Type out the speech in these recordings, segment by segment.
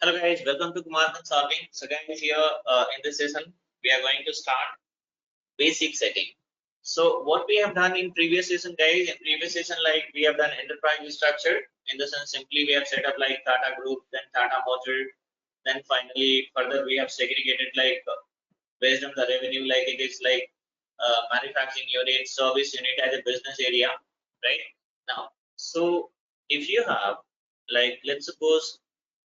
Hello guys, welcome to Kumar Consulting. So guys, here in this session, we are going to start basic setting. So what we have done in previous session, guys, like we have done enterprise structure. In the sense, simply we have set up like Tata Group, then Tata Motor, then finally further we have segregated like based on the revenue, like it is like manufacturing unit, service unit as a business area, right? Now, so if you have like, let's suppose,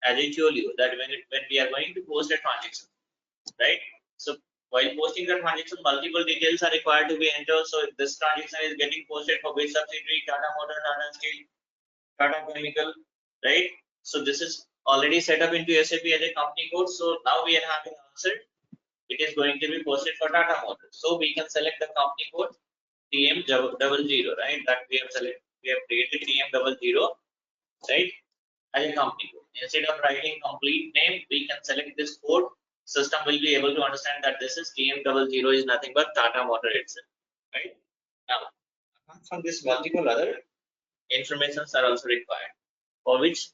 as I told you that when we are going to post a transaction, right? So while posting the transaction, multiple details are required to be entered. So this transaction is getting posted for which subsidiary, Tata Motor, Tata Steel, Tata Chemical, right? So this is already set up into SAP as a company code. So now we are having answered. It is going to be posted for Tata Motor. So we can select the company code TM00, right? That we have selected. We have created TM00, right? As a company code. Instead of writing complete name, we can select this code. System will be able to understand that this is TM00 is nothing but Tata Motor itself, right? Now, apart from this, multiple other informations are also required. For which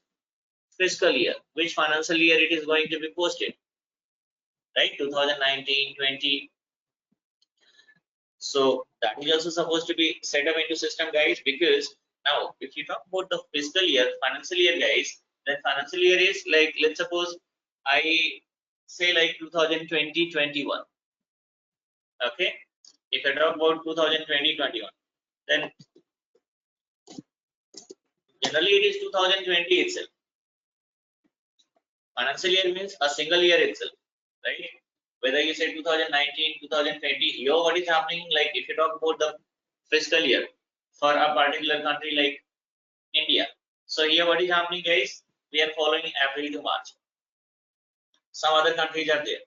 fiscal year, which financial year it is going to be posted, right? 2019, 20. So that is also supposed to be set up into system, guys, because now if you talk about the fiscal year, financial year, guys, then financial year is like, let's suppose I say like 2020-21. Okay, if I talk about 2020-21, then generally it is 2020 itself. Financial year means a single year itself, right? Whether you say 2019, 2020, here what is happening, like if you talk about the fiscal year for a particular country like India. So here what is happening, guys, we are following April to March. Some other countries are there,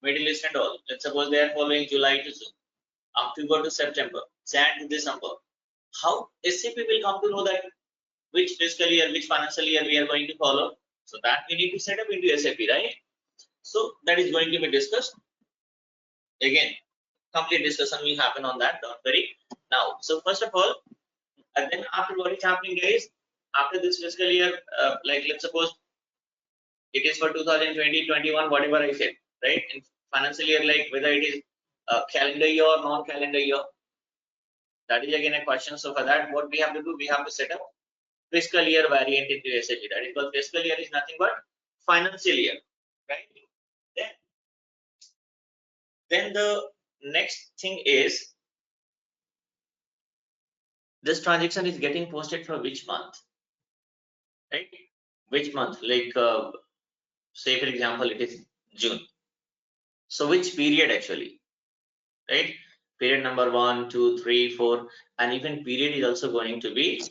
Middle East and all. Let's suppose they are following July to June, October to September, Jan to December. How SAP will come to know that which fiscal year, which financial year we are going to follow? So that we need to set up into SAP, right? So that is going to be discussed. Again, complete discussion will happen on that, don't worry. Now, so first of all, and then after what is happening, guys, after this fiscal year, like let's suppose it is for 2020-21, whatever I said, right? In financial year, like whether it is calendar year or non-calendar year, that is again a question. So for that, what we have to do, we have to set up fiscal year variant into SAP. That is because fiscal year is nothing but financial year, right? Then the next thing is this transaction is getting posted for which month, right? Which month? Like say for example, it is June. So which period actually, right? Period number 1, 2, 3, 4, and even period is also going to be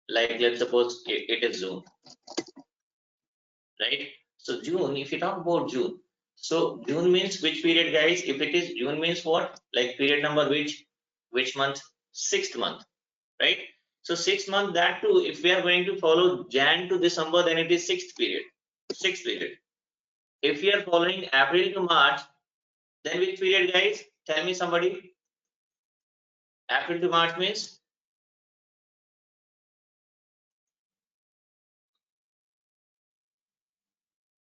like, let's suppose it is June, right? So June, if you talk about June, so June means which period, guys? If it is June means what? Like period number which month? 6th month, right? So 6th month, that too, if we are going to follow Jan to December, then it is 6th period. 6th period. If we are following April to March, then which period, guys? Tell me somebody. April to March means?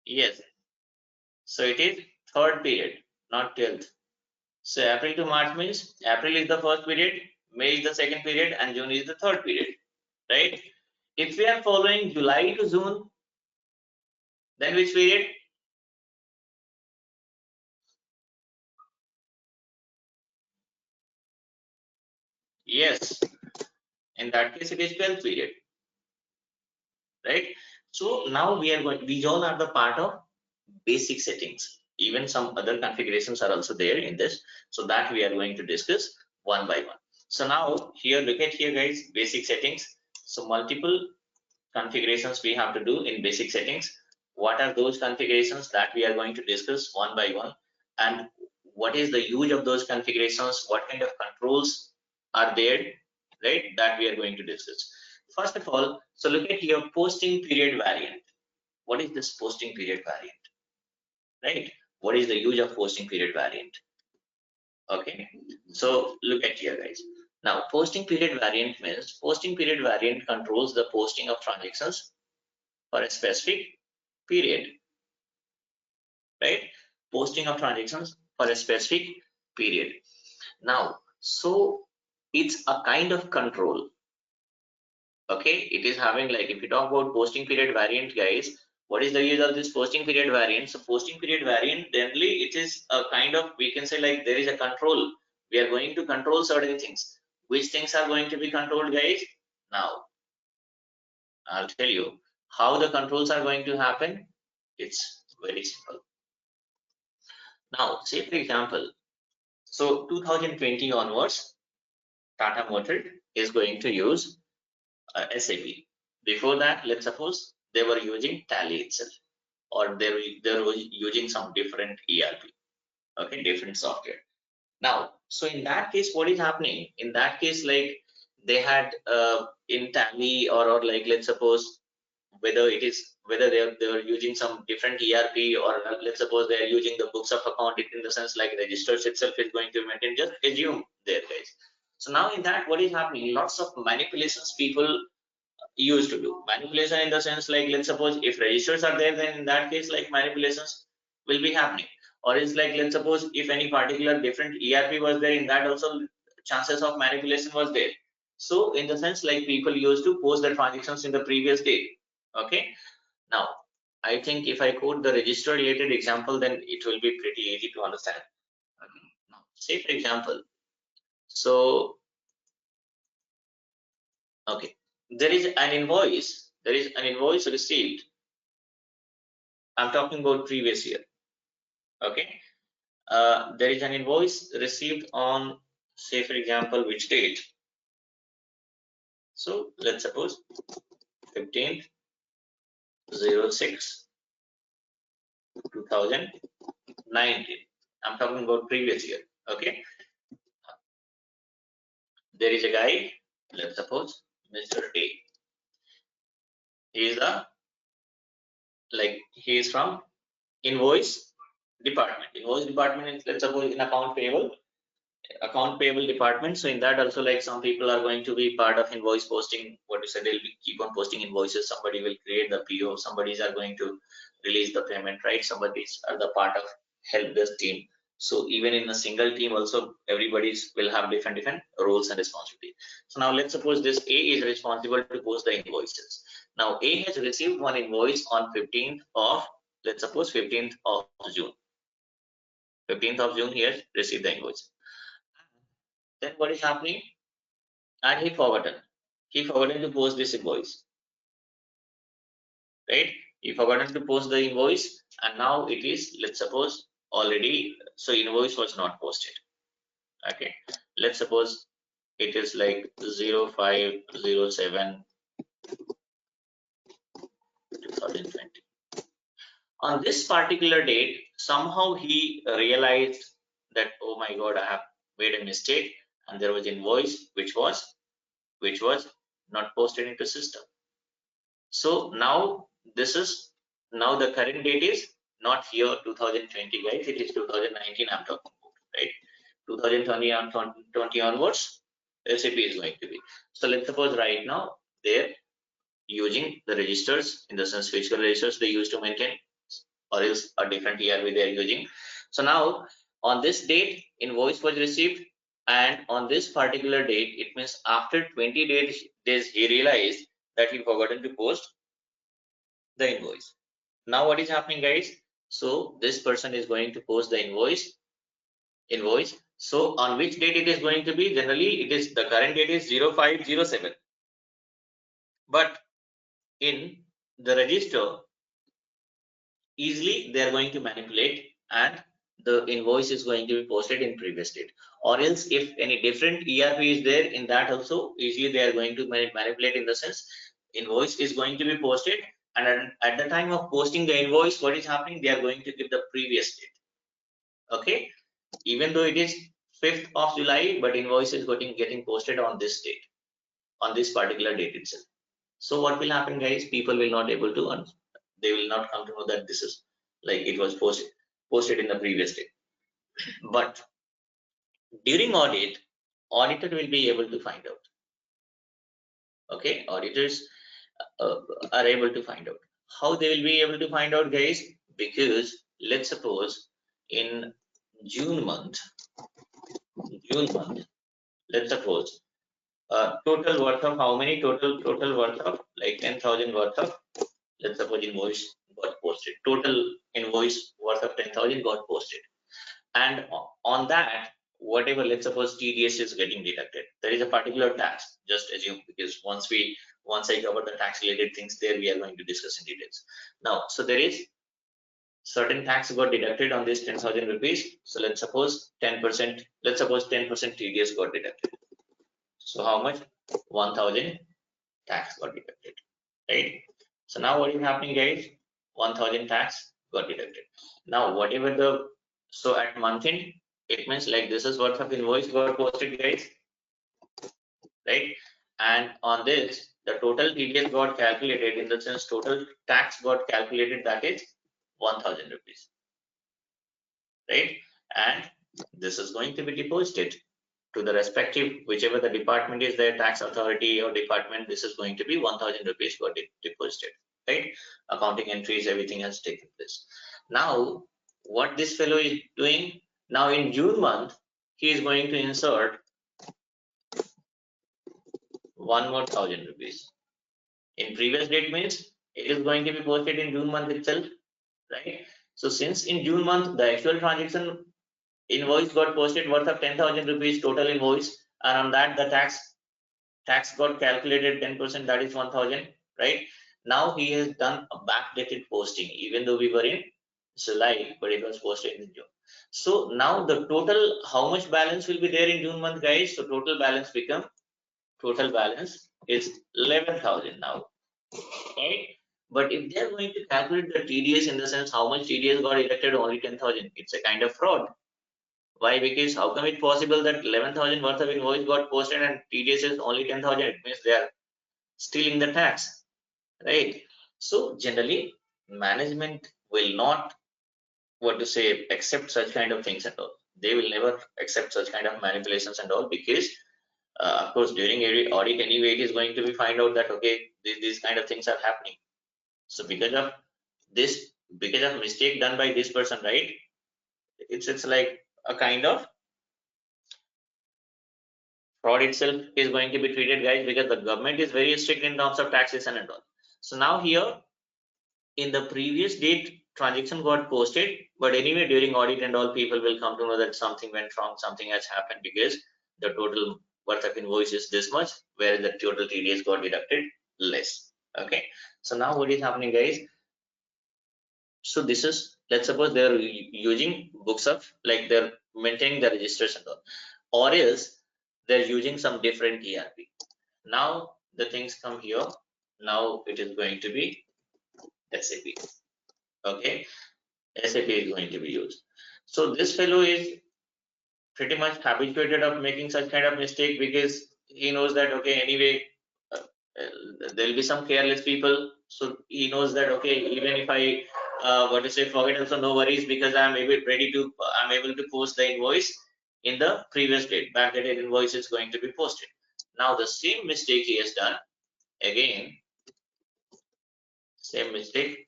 Yes. So it is 3rd period, not 12th. So April to March means April is the 1st period, May is the 2nd period, and June is the 3rd period, right? If we are following July to June, then which period? Yes, in that case it is 12th period, right? So now we are going, these all are the part of basic settings. Even some other configurations are also there in this, so that we are going to discuss one by one. So now here, look at here, guys, basic settings. So multiple configurations we have to do in basic settings. What are those configurations that we are going to discuss one by one, and what is the use of those configurations, what kind of controls are there, right? That we are going to discuss. First of all, so look at your posting period variant. What is this posting period variant, right? What is the use of posting period variant? Okay, so look at here, guys. Now posting period variant means posting period variant controls the posting of transactions for a specific period right? Posting of transactions for a specific period. Now, so it's a kind of control. Okay, it is having, like, if you talk about posting period variant, guys, what is the use of this posting period variant? So posting period variant, generally it is a kind of, we can say, like, there is a control. We are going to control certain things. Which things are going to be controlled, guys? Now I'll tell you how the controls are going to happen. It's very simple. Now, say for example, so 2020 onwards, Tata Motor is going to use SAP. Before that, let's suppose they were using Tally itself, or they were using some different ERP, okay, different software. Now, so in that case, what is happening? In that case, like, they had in Tally, or like, let's suppose, whether they're using some different ERP, or let's suppose they are using the books of account, in the sense like registers itself is going to maintain. Just assume there, guys. So now in that, what is happening? Lots of manipulations people used to do. Manipulation in the sense, like, let's suppose if registers are there, then in that case, like, manipulations will be happening. Or it's like, let's suppose if any particular different ERP was there, in that also chances of manipulation was there. So in the sense, like, people used to post the transactions in the previous day. Okay, now I think if I quote the register related example, then it will be pretty easy to understand. Okay. Now, say for example, so okay, there is an invoice received. I'm talking about previous year. Okay, there is an invoice received on, say for example, which date? So let's suppose 15th 06 2019. I'm talking about previous year. Okay, there is a guy, let's suppose Mr. A. He is he is from invoice department. Invoice department is, let's suppose, in account payable department. So in that also, like, some people are going to be part of invoice posting. What you said, they'll keep on posting invoices. Somebody will create the PO. Somebody's are going to release the payment, right? Somebody's are the part of help desk team. So even in a single team also, everybody's will have different roles and responsibilities. So now let's suppose this A is responsible to post the invoices. Now A has received one invoice on 15th of, let's suppose, 15th of June. 15th of June, he has received the invoice. Then what is happening? And he forgotten to post this invoice, right? He forgotten to post the invoice, and now it is, let's suppose, already, so invoice was not posted. Okay, let's suppose it is like 0507 2020. On this particular date, somehow he realized that, oh my god, I have made a mistake, and there was invoice which was not posted into system. So now now the current date is not here 2020, guys, it is 2019 I'm talking about, right? 2020 onwards, SAP is going to be. So let's suppose right now they're using the registers, in the sense physical registers they used to maintain, or else a different ERP they are using. So now on this date, invoice was received, and on this particular date, it means after 20 days he realized that he forgotten to post the invoice. Now what is happening, guys? So this person is going to post the invoice. So on which date it is going to be? Generally, it is the current date is 0507. But in the register, easily they are going to manipulate, and the invoice is going to be posted in previous date. Or else, if any different ERP is there, in that also easily they are going to manipulate, in the sense invoice is going to be posted, and at the time of posting the invoice, what is happening? They are going to give the previous date. Okay, even though it is 5th of July, but invoice is getting posted on this date, on this particular date itself. So what will happen, guys? People will not able to they will not come to know that this is, like, it was posted in the previous day. But during audit, auditor will be able to find out. Okay, auditors are able to find out. How they will be able to find out, guys? Because let's suppose in June month, let's suppose total worth of how many total worth of like 10,000 worth of, let's suppose invoice got posted, total invoice worth of 10,000 got posted, and on that whatever, let's suppose TDS is getting deducted, there is a particular tax, just assume, because once I cover the tax related things there, we are going to discuss in details now. So there is certain tax got deducted on this 10,000 rupees. So let's suppose 10%, let's suppose 10% TDS got deducted. So how much? 1,000 tax got deducted, right? So now what is happening, guys? 1,000 tax got deducted. Now whatever the, so at month end, it means like this is worth of invoice got posted, guys, right? And on this, the total TDS got calculated, in the sense total tax got calculated, that is 1,000 rupees, right? And this is going to be deposited to the respective, whichever the department is there, tax authority or department, this is going to be 1,000 rupees got deposited, right? Accounting entries, everything has taken place. Now what this fellow is doing, now in June month, he is going to insert one more 1,000 rupees. In previous date means it is going to be posted in June month itself, right? So since in June month the actual transaction invoice got posted worth of 10,000 rupees total invoice, and on that the tax got calculated 10%, that is 1,000, right? Now he has done a backdated posting, even though we were in July, but it was posted in June. So now the total, how much balance will be there in June month, guys? So total balance is 11,000 now, right? But if they are going to calculate the TDS, in the sense how much TDS got deducted, only 10,000, it's a kind of fraud. Why? Because how come it possible that 11,000 worth of invoice got posted and TDS is only 10,000? It means they are stealing the tax, right? So generally management will not, what to say, accept such kind of things and all. They will never accept such kind of manipulations and all, because of course during every audit anyway, it is going to be find out that okay, these kind of things are happening. So because of this, because of mistake done by this person, right, it's like a kind of fraud itself is going to be treated, guys, because the government is very strict in terms of taxation and all. So now here in the previous date transaction got posted, but anyway during audit and all, people will come to know that something went wrong, something has happened, because the total worth of invoice is this much, whereas the total TDS got deducted less. Okay, so now what is happening, guys? So this is, let's suppose they're using books of, like they're maintaining the registers and all, or else they're using some different ERP. Now the things come here. Now it is going to be SAP. Okay, SAP is going to be used. So this fellow is pretty much habituated of making such kind of mistake, because he knows that okay, anyway there will be some careless people. So he knows that okay, even if I what to say, forget also, no worries, because I'm able to post the invoice in the previous date. Backdated invoice is going to be posted. Now the same mistake he has done again, same mistake.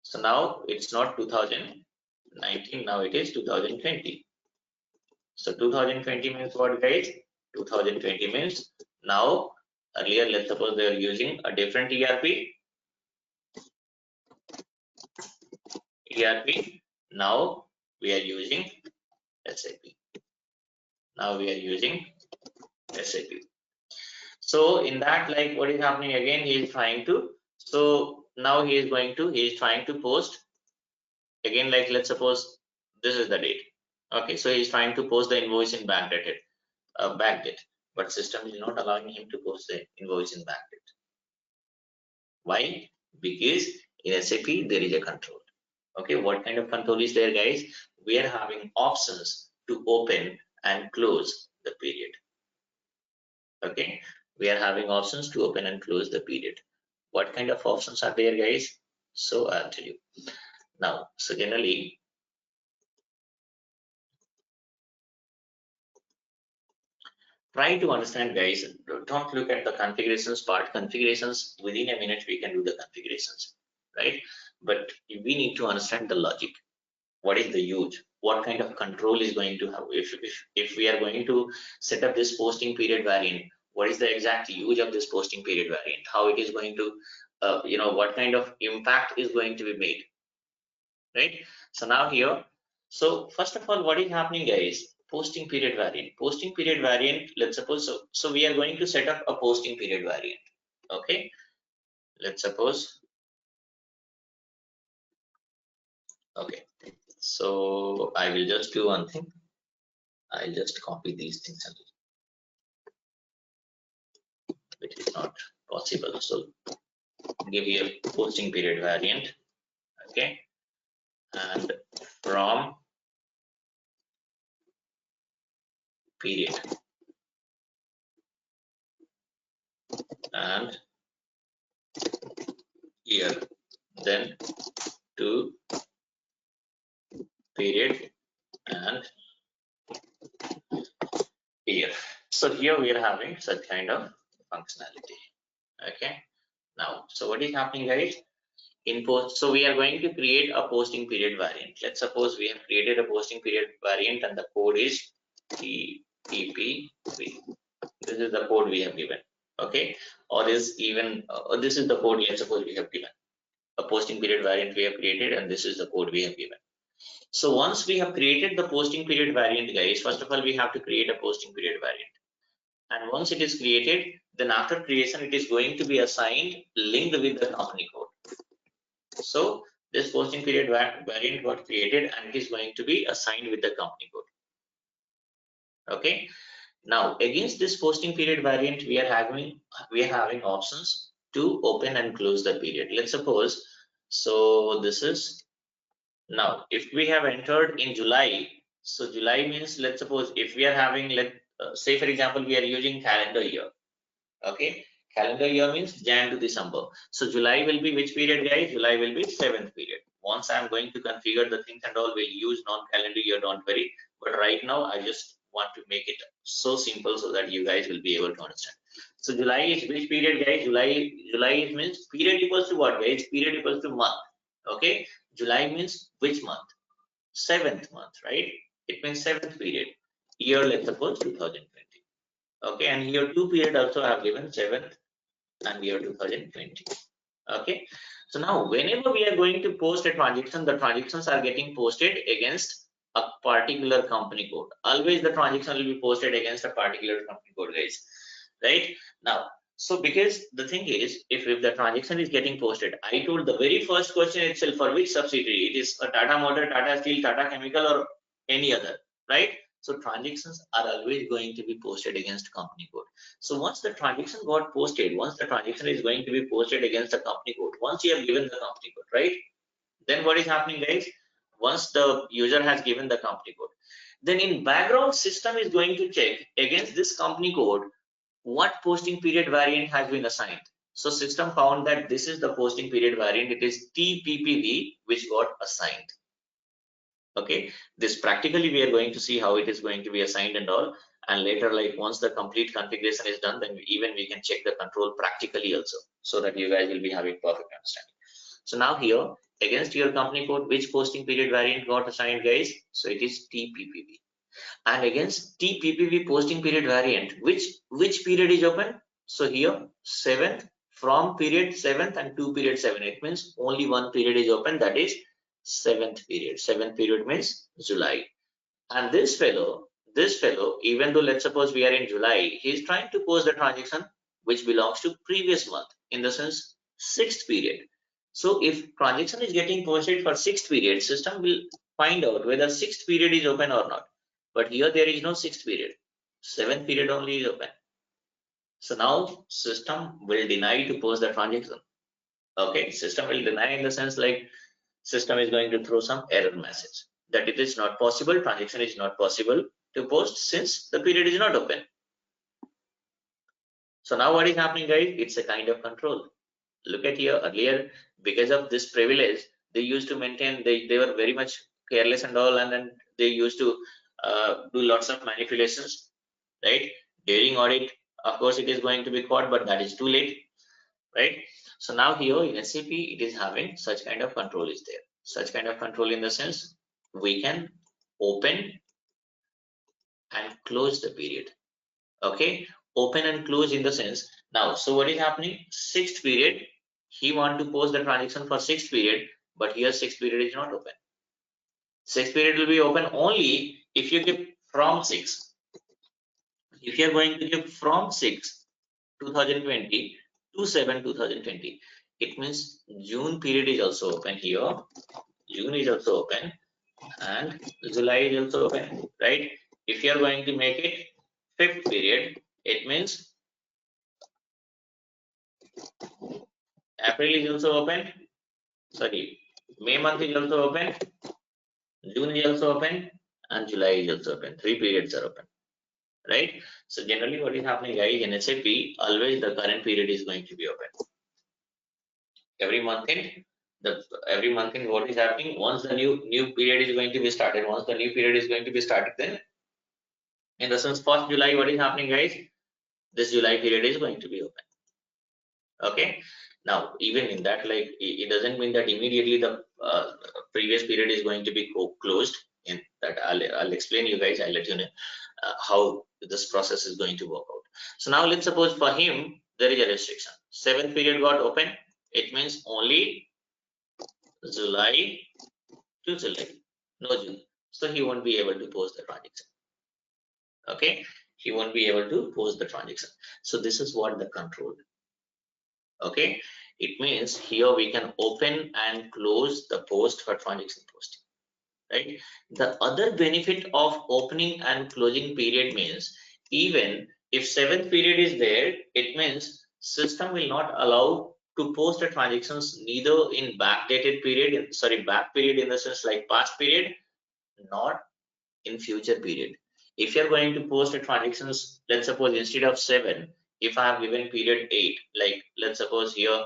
So now it's not 2019, now it is 2020. So 2020 means what, guys? 2020 means now, earlier let's suppose they are using a different ERP. Now we are using SAP. Now we are using SAP. So in that, like what is happening again, he is trying to, so now he is trying to post again, like let's suppose this is the date. Okay, so he is trying to post the invoice in backdated, backdate, but system is not allowing him to post the invoice in backdate. Why? Because in SAP there is a control. Okay, what kind of control is there, guys? We are having options to open and close the period. Okay, we are having options to open and close the period. What kind of options are there, guys? So I'll tell you now. So generally, try to understand, guys. Don't look at the configurations part. Configurations, within a minute we can do the configurations, right? But we need to understand the logic. what is the use, what kind of control is going to have, if we are going to set up this posting period variant, what is the exact use of this posting period variant, how it is going to what kind of impact is going to be made, right? So now here, so first of all, what is happening guys, posting period variant, let's suppose, so we are going to set up a posting period variant. Okay, let's suppose, okay, so I will just do one thing, I'll just copy these things, which is not possible. So give you a posting period variant, okay, and from period and year, then to period and year. So here we are having such kind of functionality. Okay, now so what is happening guys, in post, so we are going to create a posting period variant. Let's suppose we have created a posting period variant and the code is TPPV. This is the code we have given, okay, or is even this is the code, let's suppose we have given a posting period variant we have created, and this is the code we have given. So once we have created the posting period variant guys, first of all we have to create a posting period variant, and once it is created, then after creation it is going to be assigned linked with the company code. So this posting period variant got created and it is going to be assigned with the company code. Okay, now against this posting period variant we are having options to open and close the period. Let's suppose, so this is, now if we have entered in July, so July means, let's suppose if we are having, say for example we are using calendar year, okay, calendar year means Jan to December. So July will be which period guys, July will be 7th period. Once I am going to configure the things and all, we'll use non-calendar year, don't worry, but right now I just want to make it so simple so that you guys will be able to understand. So July is which period guys, July means period equals to what guys, period equals to month. Okay, July means which month, 7th month, right? It means 7th period. Year, let's suppose 2020. Okay, and here two period also I have given, 7th and year 2020. Okay, so now whenever we are going to post a transaction, the transactions are getting posted against a particular company code. Always the transaction will be posted against a particular company code guys, right? Now, so because the thing is, if the transaction is getting posted, I told the very first question itself, for which subsidiary, it is a Tata Motor, Tata Steel, Tata Chemical or any other, right? So transactions are always going to be posted against company code. So once the transaction got posted, once the transaction is going to be posted against the company code, once you have given the company code, right? Then what is happening guys? Once the user has given the company code, then in background system is going to check against this company code what posting period variant has been assigned. So system found that this is the posting period variant, it is TPPV which got assigned. Okay, this practically we are going to see how it is going to be assigned and all, and later like once the complete configuration is done, then we can check the control practically also, so that you guys will be having perfect understanding. So now here against your company code, which posting period variant got assigned guys? So it is TPPV. And against TPPV posting period variant, which period is open? So here 7th, from period 7th and to period 7, it means only one period is open, that is 7th period. 7th period means July. And this fellow, even though let's suppose we are in July, he is trying to post the transaction which belongs to previous month, in the sense 6th period. So if transaction is getting posted for 6th period, system will find out whether 6th period is open or not. But here there is no 6th period, 7th period only is open. So now system will deny to post the transaction. Okay, system will deny in the sense like system is going to throw some error message that it is not possible, transaction is not possible to post since the period is not open. So now what is happening guys, it's a kind of control. Look at here, earlier because of this privilege they used to maintain, they were very much careless and all, and then they used to do lots of manipulations, right? During audit of course it is going to be caught, but that is too late, right? So now here in SAP it is having such kind of control is there, such kind of control in the sense we can open and close the period. Okay, open and close in the sense, now, so what is happening? Sixth period, he want to post the transaction for sixth period, but here sixth period is not open. Sixth period will be open only if you give from 6. If you are going to give from 6 2020 to 7 2020, it means June period is also open here, June is also open, and July is also open, right? If you are going to make it fifth period, it means April is also open, sorry, May month is also open, June is also open, and July is also open. 3 periods are open, right? So generally what is happening, guys, in SAP, always the current period is going to be open. Every month in what is happening, once the new period is going to be started, once the new period is going to be started, then in the sense 1st July, what is happening, guys? This July period is going to be open. Okay, now even in that, like, it doesn't mean that immediately the previous period is going to be closed. In that, I'll explain you guys, I'll let you know how this process is going to work out. So now let's suppose for him there is a restriction. 7th period got open, it means only July to July, no June. So he won't be able to post the transaction. Okay, he won't be able to post the transaction. So this is what the control. Okay, it means here we can open and close the post for transaction posting, right? The other benefit of opening and closing period means, even if 7th period is there, it means system will not allow to post the transactions neither in backdated period, back period in the sense like past period, not in future period. If you are going to post the transactions, let's suppose instead of 7, if I have given period 8, like let's suppose here,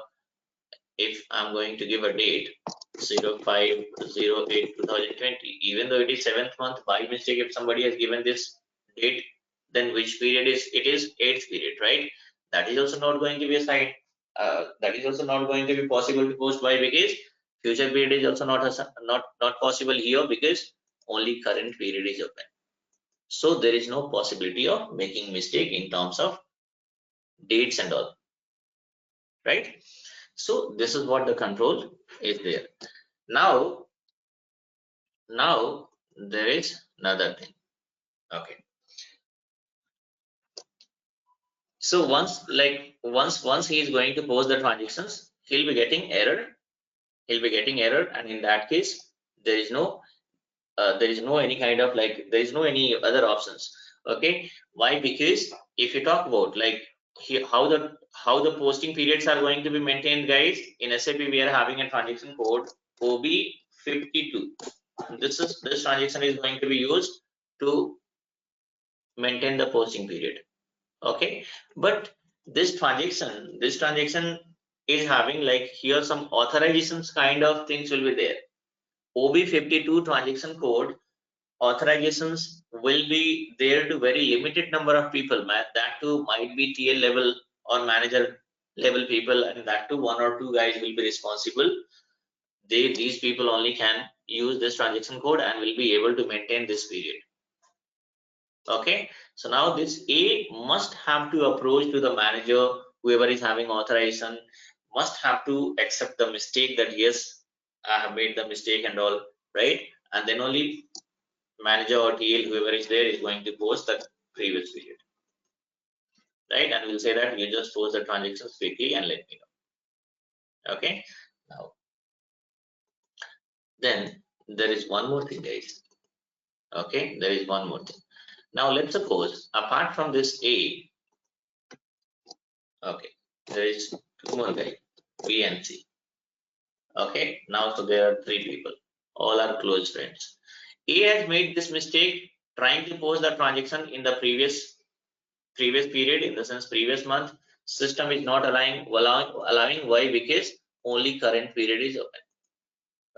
if I'm going to give a date 05/08/2020, even though it is 7th month, by mistake if somebody has given this date, then which period is it? Is 8th period, right? That is also not going to be assigned. That is also not going to be possible to post. Why? Because future period is also not possible here, because only current period is open. So there is no possibility of making mistake in terms of dates and all, right? So this is what the control is there. Now there is another thing. Okay, so once he is going to post the transactions, he'll be getting error, and in that case there is no any kind of, like, there is no any other options. Okay, why? Because if you talk about, like, here, how the posting periods are going to be maintained, guys, in SAP we are having a transaction code OB52. This transaction is going to be used to maintain the posting period. Okay, but this transaction is having, like, here some authorizations kind of things will be there. OB52 transaction code authorizations will be there to very limited number of people. That too might be TL level or manager level people, and that too 1 or 2 guys will be responsible. These people only can use this transaction code and will be able to maintain this period. Okay, so now this A must have to approach to the manager, whoever is having authorization, must have to accept the mistake that yes, I have made the mistake and all, right? And then only manager or TL, whoever is there, is going to post the previous period, right? And we'll say that you just post the transactions quickly and let me know. Okay, now then there is one more thing, guys. Okay, there is one more thing. Now let's suppose apart from this A, okay, there is 2 more guys, B and C. Okay, now so there are 3 people, all are close friends. A has made this mistake trying to post the transaction in the previous period, in the sense previous month. System is not allowing. Why? Because only current period is open.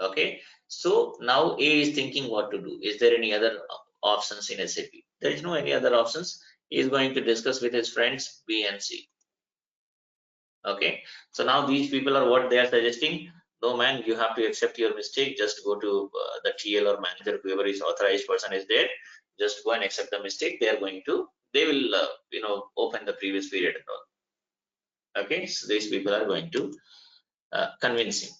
Okay, so now A is thinking what to do. Is there any other options in SAP? There is no any other options. He is going to discuss with his friends B and C. Okay, so now these people are what they are suggesting. no man, you have to accept your mistake. Just go to the TL or manager, whoever is authorized person is there. Just go and accept the mistake. They will open the previous period and all. Okay, so these people are going to convince him.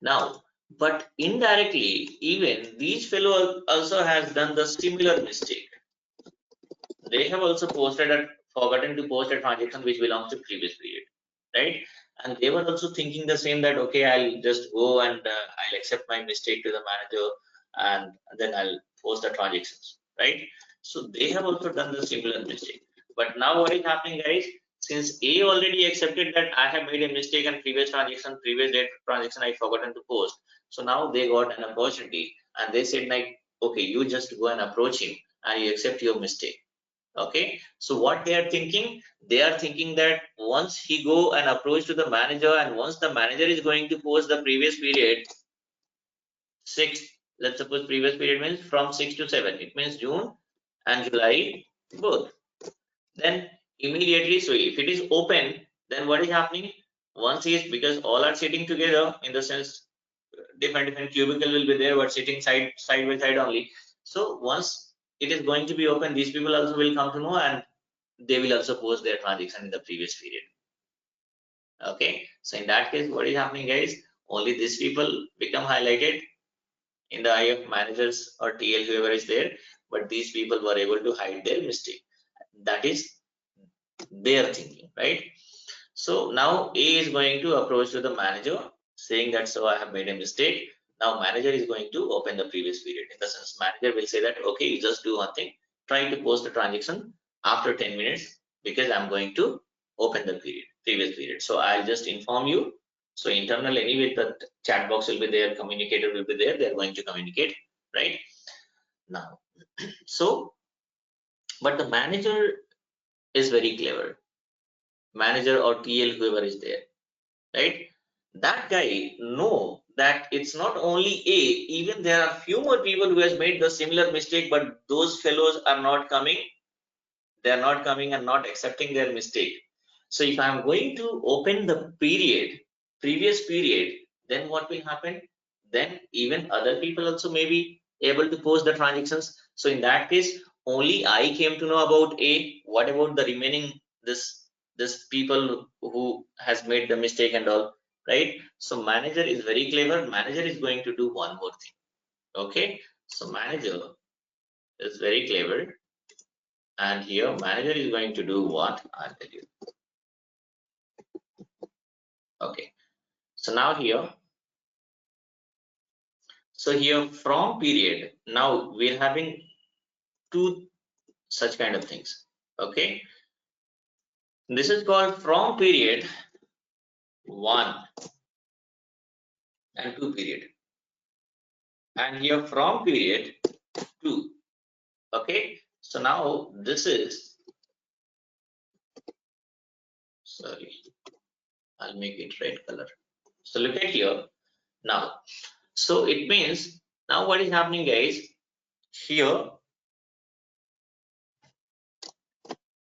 Now, but indirectly, even these fellow also has done the similar mistake. They have also forgotten to post a transaction which belongs to previous period, right? And they were also thinking the same, that okay, I'll just go and I'll accept my mistake to the manager and then I'll post the transactions, right? So they have also done the similar mistake. But now what is happening, guys? Since A already accepted that I have made a mistake and previous date transaction I forgotten to post, so now they got an opportunity and they said like, okay, you just go and approach him and you accept your mistake. Okay, so what they are thinking that once he go and approach to the manager, and once the manager is going to post the previous period 6, let's suppose previous period means from 6 to 7, it means June and July both, then immediately, so if it is open, then what is happening, once he is, because all are sitting together, in the sense different cubicle will be there but sitting side by side only, so once it is going to be open, these people also will come to know and they will also post their transaction in the previous period. Okay, so in that case, what is happening, guys? Only these people become highlighted in the eye of managers or TL, whoever is there, but these people were able to hide their mistake. That is their thinking, right? So now A is going to approach to the manager saying that, so I have made a mistake. Now manager is going to open the previous period. In the sense, manager will say that, okay, you just do one thing, try to post the transaction after 10 minutes because I'm going to open the previous period. So I'll just inform you. So internal anyway, the chat box will be there, communicator will be there, they're going to communicate, right? Now, so, but the manager is very clever. Manager or TL, whoever is there, right? That guy know that it's not only A, even there are few more people who has made the similar mistake, but those fellows are not coming. They are not coming and not accepting their mistake. So if I'm going to open the previous period, then what will happen? Then even other people also may be able to post the transactions. So in that case, only I came to know about A. What about the remaining this people who has made the mistake and all, right? So manager is very clever. Manager is going to do one more thing. Okay, so manager is very clever, and here manager is going to do what? I'll tell you. Okay, so now here, from period, now we're having two such kind of things. Okay, this is called from period 1 and 2 period, and here from period 2. Okay, so now this is, sorry, I'll make it red color. So look at here now. So it means now what is happening, guys? Here,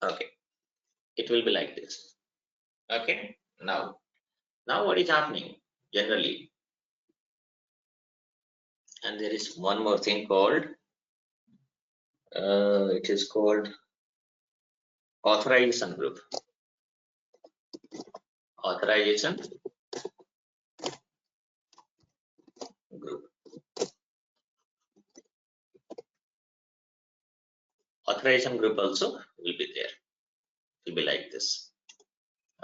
okay, it will be like this. Okay, now what is happening generally, and there is one more thing called it is called authorization group. Authorization group. Authorization group also will be there. It will be like this.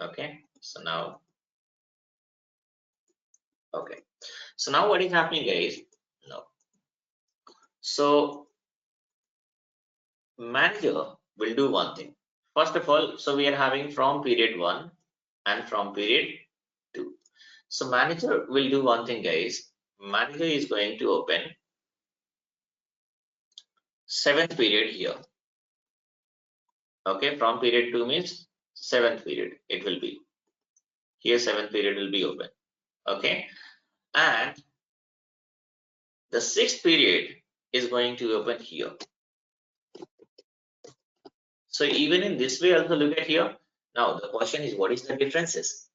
Okay, so now, okay, so now what is happening, guys? No, so manager will do one thing. First of all, so we are having from period 1 and from period 2. So manager will do one thing, guys. Manager is going to open 7th period here. Okay, from period 2 means 7th period it will be. Here 7th period will be open. Okay, and the 6th period is going to open here. So even in this way also, look at here. Now the question is, what is the differences,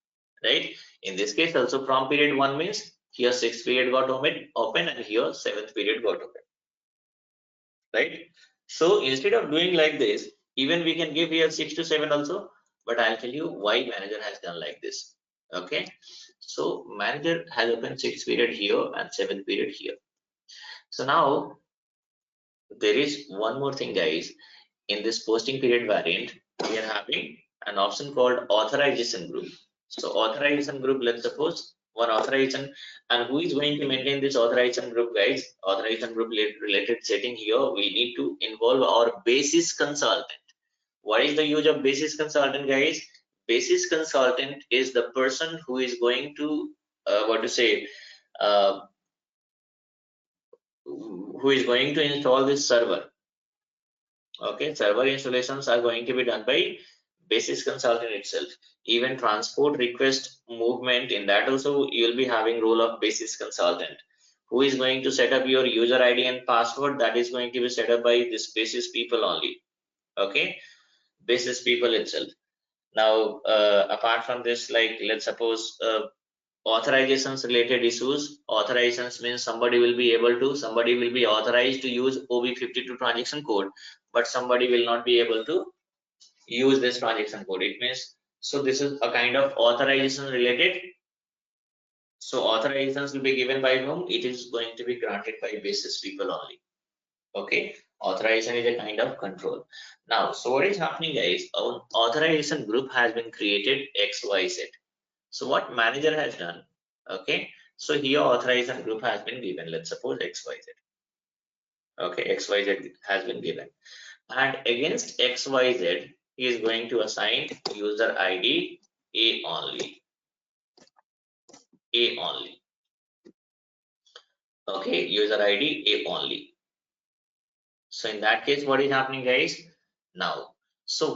right? In this case also from period 1 means here 6th period got open and here 7th period got open, right? So instead of doing like this, even we can give here 6 to 7 also, but I'll tell you why manager has done like this. Okay, so manager has opened 6th period here and 7th period here. So now there is one more thing, guys. In this posting period variant, we are having an option called authorization group. So authorization group, let's suppose one authorization, and who is going to maintain this authorization group, guys? Authorization group related setting here, we need to involve our basis consultant. What is the use of basis consultant, guys? Basis consultant is the person who is going to uh, who is going to install this server. Okay, server installations are going to be done by basis consultant itself. Even transport request movement, in that also you will be having role of basis consultant. Who is going to set up your user ID and password? That is going to be set up by this basis people only. Okay, basis people itself. Now apart from this, like let's suppose authorizations related issues. Authorizations means somebody will be authorized to use OB52 transaction code, but somebody will not be able to use this transaction code. It means, so this is a kind of authorization related. So authorizations will be given by whom? It is going to be granted by basis people only. Okay, authorization is a kind of control. Now, so what is happening, guys? Our authorization group has been created XYZ. So what manager has done? Okay, so here authorization group has been given. Let's suppose XYZ. Okay, XYZ has been given, and against XYZ he is going to assign user ID A only. A only. Okay, user ID A only. So in that case, what is happening, guys? Now, so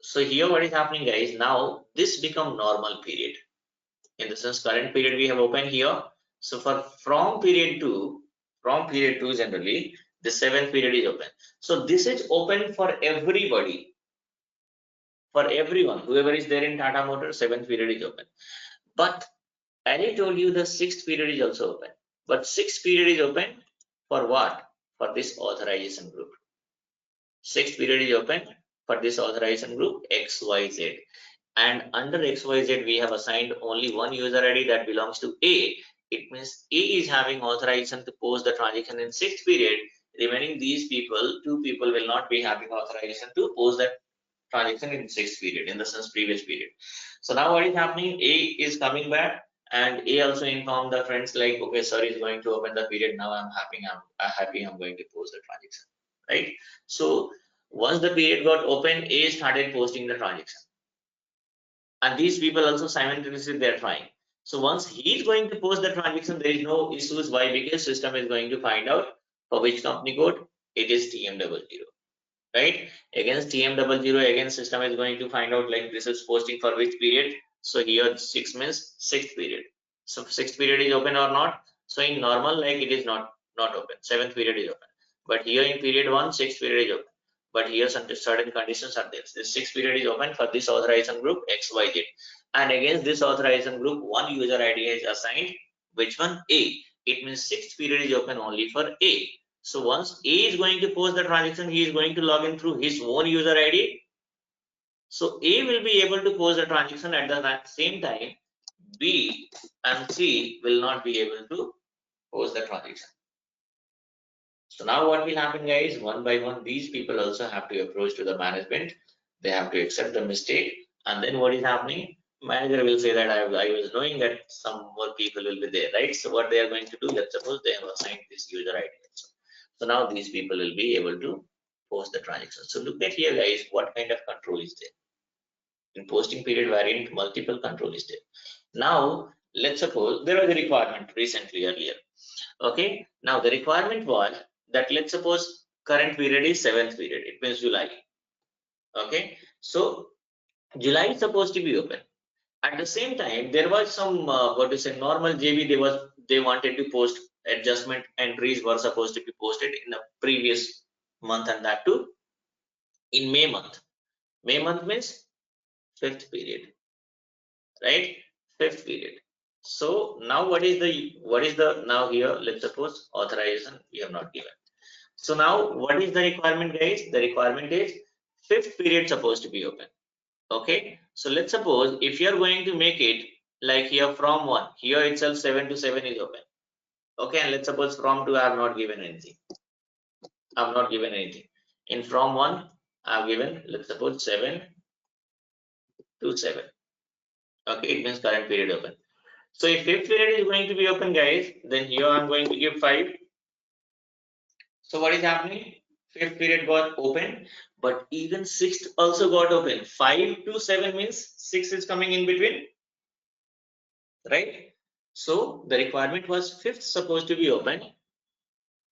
so here what is happening, guys? Now this become normal period. In the sense, current period we have opened here. So from period 2 generally the 7th period is open. So this is open for everybody, for everyone, whoever is there in Tata Motors, 7th period is open. But as I told you, the 6th period is also open. But 6th period is open for what? For this authorization group. 6th period is open for this authorization group XYZ. And under XYZ, we have assigned only one user ID that belongs to A. It means A is having authorization to post the transaction in 6th period. Remaining these people, 2 people will not be having authorization to post that transaction in 6th period, in the sense previous period. So now what is happening? A is coming back, and A also informed the friends like, okay, sir is going to open the period. Now I'm happy. I'm going to post the transaction, right? So once the period got open, A started posting the transaction, and these people also simultaneously they're trying. So once he is going to post the transaction, there is no issues. Why? Because system is going to find out for which company code it is TM00. Right, against TM00, again system is going to find out like this is posting for which period. So here 6 means 6th period. So 6th period is open or not? So in normal, like it is not open. 7th period is open, but here in period 1 6th period is open, but here some certain conditions are there. This 6th period is open for this authorization group XYZ, and against this authorization group one user ID is assigned. Which one? A. It means 6th period is open only for A. So once A is going to post the transaction, he is going to log in through his own user ID. So A will be able to post the transaction. At the same time, B and C will not be able to post the transaction. So now what will happen, guys? One by one, these people also have to approach to the management. They have to accept the mistake. And then what is happening? Manager will say that I was knowing that some more people will be there, right? So what they are going to do, let's suppose they have assigned this user ID. So now these people will be able to post the transaction. So look at here, guys, what kind of control is there. In posting period variant, multiple control is there. Now, let's suppose there was a requirement recently earlier. Okay, now the requirement was that let's suppose current period is 7th period, it means July. Okay, so July is supposed to be open. At the same time, there was some normal JB. They wanted to post adjustment entries were supposed to be posted in the previous month, and that too in May month. May month means 5th period, right? fifth period. So now what is the now here, let's suppose authorization we have not given. So now what is the requirement, guys? The requirement is fifth period supposed to be open. Okay, so let's suppose if you are going to make it like here from 1, here itself 7 to 7 is open. Okay, and let's suppose from 2 I have not given anything. I have not given anything. In from 1 I have given, let's suppose 7 to 7. Okay, it means current period open. So if fifth period is going to be open, guys, then here I'm going to give 5. So what is happening? Fifth period got open, but even sixth also got open. 5 to 7 means 6 is coming in between, right? So the requirement was fifth supposed to be open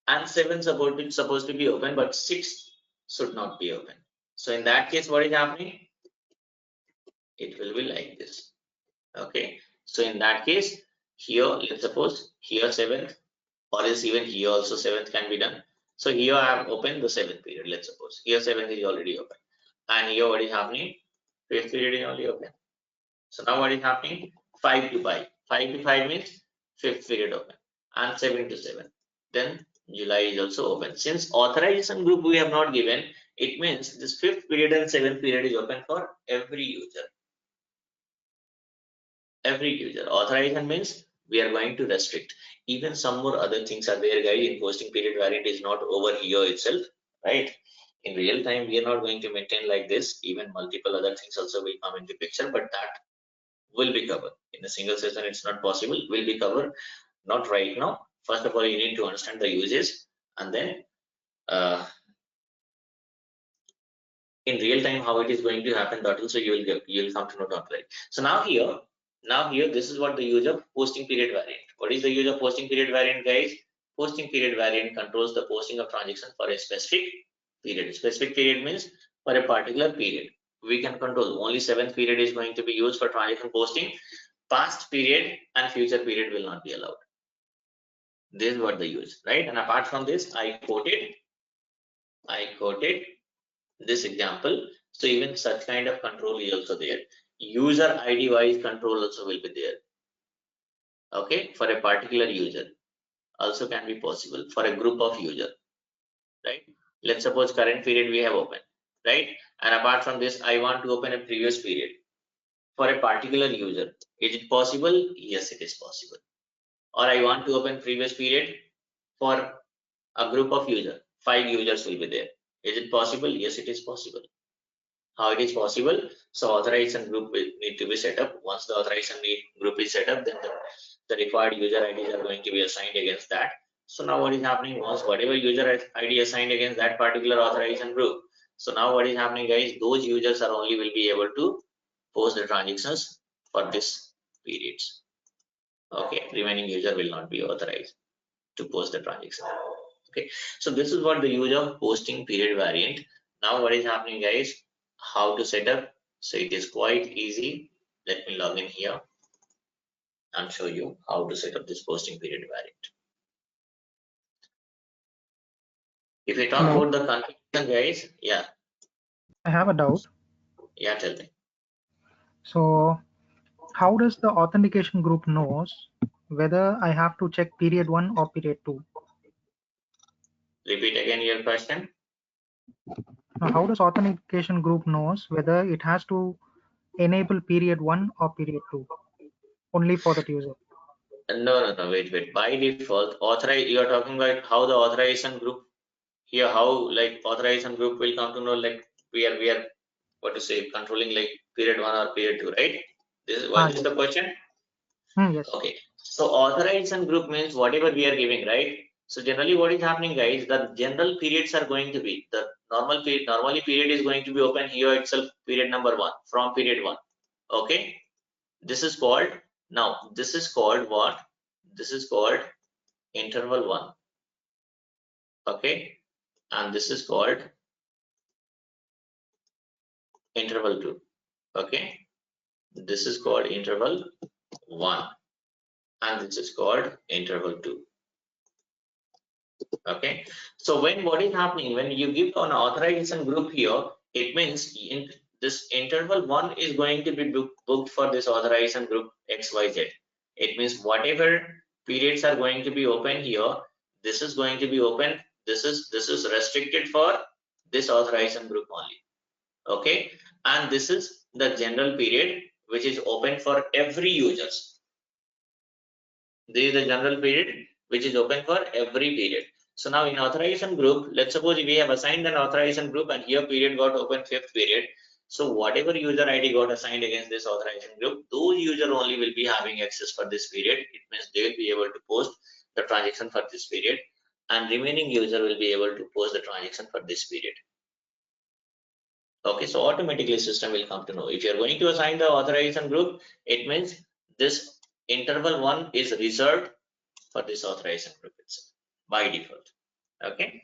and 7 supposed to be open, but 6 should not be open. So in that case, what is happening? It will be like this. Okay. So in that case, here let's suppose here 7th, or else even here also 7th can be done. So here I have opened the 7th period. Let's suppose here 7th is already open, and here what is happening? 5th period is only open. So now what is happening? 5 to 5. 5 to 5 means 5th period open, and 7 to 7. Then July is also open. Since authorization group we have not given, it means this 5th period and 7th period is open for every user. Every user. Authorization means we are going to restrict. Even some more other things are there, guys. In posting period variant is not over here itself, right? In real time, we are not going to maintain like this. Even multiple other things also will come into picture, but that will be covered in a single session. It's not possible. Will be covered, not right now. First of all, you need to understand the uses, and then in real time how it is going to happen. That also you will come to know that, right? So now here this is what the use of posting period variant. What is the use of posting period variant, guys? Posting period variant controls the posting of transaction for a specific period. Specific period means for a particular period. We can control only 7th period is going to be used for transaction posting. Past period and future period will not be allowed. This is what they use, right? And apart from this, I quoted this example. So even such kind of control is also there. User ID wise control also will be there. Okay, for a particular user also can be possible for a group of user, right? Let's suppose current period we have open, right? And apart from this, I want to open a previous period for a particular user. Is it possible? Yes, it is possible. Or I want to open previous period for a group of user. 5 users will be there. Is it possible? Yes, it is possible. How it is possible? So authorization group will need to be set up. Once the authorization group is set up, then the required user IDs are going to be assigned against that. So now what is happening? Once whatever user ID assigned against that particular authorization group, so now what is happening, guys? Those users are only will be able to post the transactions for this periods. Okay, remaining user will not be authorized to post the transaction. Okay, so this is what the use of posting period variant. Now what is happening, guys? How to set up? So it is quite easy. Let me log in here and show you how to set up this posting period variant. If we talk about the configuration, guys, yeah. I have a doubt. Yeah, tell me. So how does the authentication group knows whether I have to check period 1 or period 2? Repeat again your question. Now, how does authentication group knows whether it has to enable period 1 or period 2 only for that user? No, wait. By default, you are talking about how the authorization group here, how like authorization group will come to know like we are what to say controlling like period 1 or period 2, right? This is what is Yes. the question? Yes. Okay, so authorization group means whatever we are giving, right? So generally what is happening, guys, the general periods are going to be the normally period is going to be open here itself, period number 1 from period 1. Okay, this is called, now this is called what? This is called interval 1. Okay, and this is called interval 2. Okay, this is called interval 1 and this is called interval 2. Okay, so when what is happening when you give an authorization group here, it means this interval 1 is going to be booked for this authorization group XYZ. It means whatever periods are going to be open here, this is going to be open. This is restricted for this authorization group only. Okay, and this is the general period which is open for every users. This is the general period which is open for every period. So now in authorization group, let's suppose we have assigned an authorization group and here period got open 5th period. So whatever user ID got assigned against this authorization group, those user only will be having access for this period. It means they will be able to post the transaction for this period, and remaining user will be able to post the transaction for this period. Okay, so automatically system will come to know if you are going to assign the authorization group, it means this interval 1 is reserved for this authorization group itself by default. Okay,